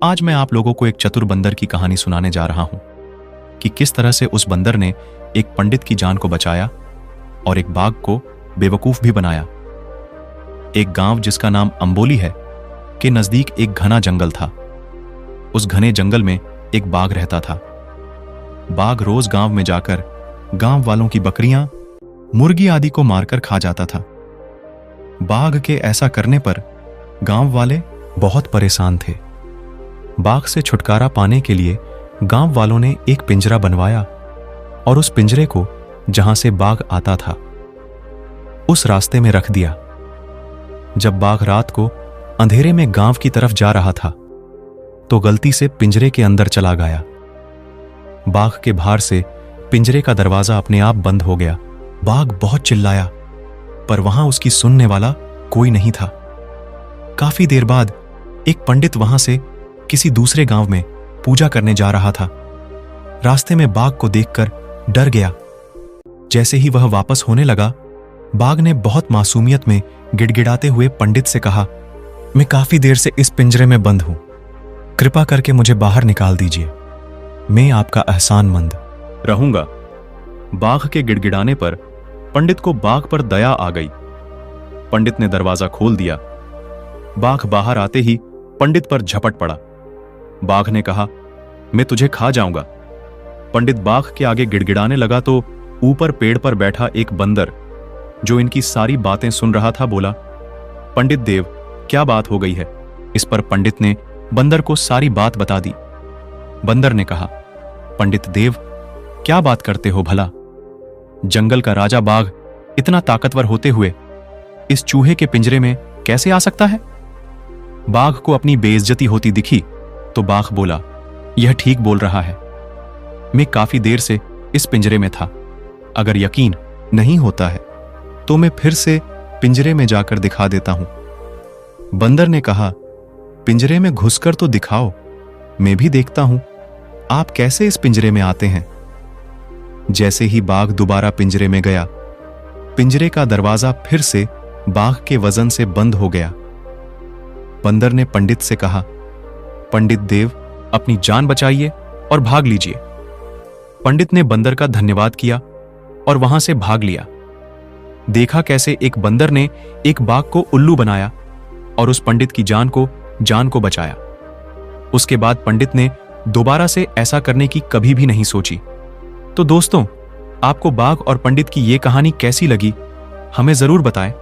आज मैं आप लोगों को एक चतुर बंदर की कहानी सुनाने जा रहा हूं कि किस तरह से उस बंदर ने एक पंडित की जान को बचाया और एक बाघ को बेवकूफ भी बनाया। एक गांव जिसका नाम अंबोली है के नजदीक एक घना जंगल था। उस घने जंगल में एक बाघ रहता था। बाघ रोज गांव में जाकर गांव वालों की बकरियां, मुर्गी आदि को मारकर खा जाता था। बाघ के ऐसा करने पर गांव वाले बहुत परेशान थे। बाघ से छुटकारा पाने के लिए गांव वालों ने एक पिंजरा बनवाया और उस पिंजरे को जहां से बाघ आता था उस रास्ते में रख दिया। जब बाघ रात को अंधेरे में गांव की तरफ जा रहा था तो गलती से पिंजरे के अंदर चला गया। बाघ के भार से पिंजरे का दरवाजा अपने आप बंद हो गया। बाघ बहुत चिल्लाया पर वहां उसकी सुनने वाला कोई नहीं था। काफी देर बाद एक पंडित वहां से किसी दूसरे गांव में पूजा करने जा रहा था। रास्ते में बाघ को देखकर डर गया। जैसे ही वह वापस होने लगा, बाघ ने बहुत मासूमियत में गिड़गिड़ाते हुए पंडित से कहा, मैं काफी देर से इस पिंजरे में बंद हूं, कृपा करके मुझे बाहर निकाल दीजिए, मैं आपका एहसानमंद रहूंगा। बाघ के गिड़गिड़ाने पर पंडित को बाघ पर दया आ गई। पंडित ने दरवाजा खोल दिया। बाघ बाहर आते ही पंडित पर झपट पड़ा। बाघ ने कहा, मैं तुझे खा जाऊंगा। पंडित बाघ के आगे गिड़गिड़ाने लगा तो ऊपर पेड़ पर बैठा एक बंदर जो इनकी सारी बातें सुन रहा था बोला, पंडित देव, क्या बात हो गई है? इस पर पंडित ने बंदर को सारी बात बता दी। बंदर ने कहा, पंडित देव, क्या बात करते हो भला? जंगल का राजा बाघ इतना ताकतवर होते हुए इस चूहे के पिंजरे में कैसे आ सकता है? बाघ को अपनी बेइज्जती होती दिखी तो बाघ बोला, यह ठीक बोल रहा है, मैं काफी देर से इस पिंजरे में था। अगर यकीन नहीं होता है तो मैं फिर से पिंजरे में जाकर दिखा देता हूं। बंदर ने कहा, पिंजरे में घुसकर तो दिखाओ, मैं भी देखता हूं आप कैसे इस पिंजरे में आते हैं। जैसे ही बाघ दोबारा पिंजरे में गया, पिंजरे का दरवाजा फिर से बाघ के वजन से बंद हो गया। बंदर ने पंडित से कहा, पंडित देव, अपनी जान बचाइए और भाग लीजिए। पंडित ने बंदर का धन्यवाद किया और वहां से भाग लिया। देखा कैसे एक बंदर ने एक बाघ को उल्लू बनाया और उस पंडित की जान को बचाया। उसके बाद पंडित ने दोबारा से ऐसा करने की कभी भी नहीं सोची। तो दोस्तों, आपको बाघ और पंडित की यह कहानी कैसी लगी, हमें जरूर बताएं।